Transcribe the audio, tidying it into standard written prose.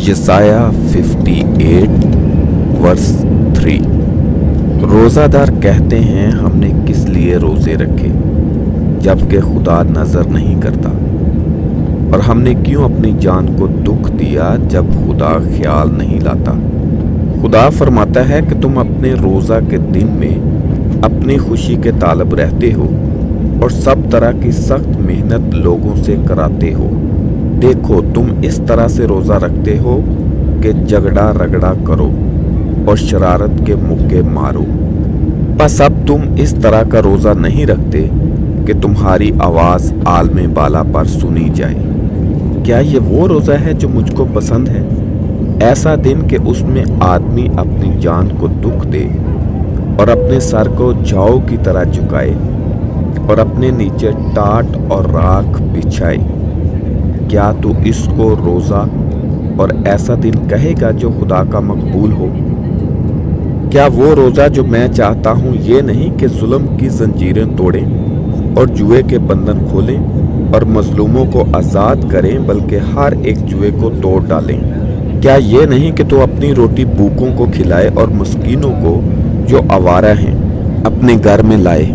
یسایہ 58 ورس 3۔ روزہ دار کہتے ہیں ہم نے کس لیے روزے رکھے جبکہ خدا نظر نہیں کرتا، اور ہم نے کیوں اپنی جان کو دکھ دیا جب خدا خیال نہیں لاتا۔ خدا فرماتا ہے کہ تم اپنے روزہ کے دن میں اپنی خوشی کے طالب رہتے ہو اور سب طرح کی سخت محنت لوگوں سے کراتے ہو۔ دیکھو تم اس طرح سے روزہ رکھتے ہو کہ جھگڑا رگڑا کرو اور شرارت کے مکے مارو۔ بس اب تم اس طرح کا روزہ نہیں رکھتے کہ تمہاری آواز عالم بالا پر سنی جائے۔ کیا یہ وہ روزہ ہے جو مجھ کو پسند ہے؟ ایسا دن کہ اس میں آدمی اپنی جان کو دکھ دے اور اپنے سر کو جاؤ کی طرح جھکائے اور اپنے نیچے ٹاٹ اور راکھ بچھائے۔ کیا تو اس کو روزہ اور ایسا دن کہے گا جو خدا کا مقبول ہو؟ کیا وہ روزہ جو میں چاہتا ہوں یہ نہیں کہ ظلم کی زنجیریں توڑیں اور جوئے کے بندھن کھولیں اور مظلوموں کو آزاد کریں بلکہ ہر ایک جوئے کو توڑ ڈالیں؟ کیا یہ نہیں کہ تو اپنی روٹی بھوکوں کو کھلائے اور مسکینوں کو جو آوارہ ہیں اپنے گھر میں لائے؟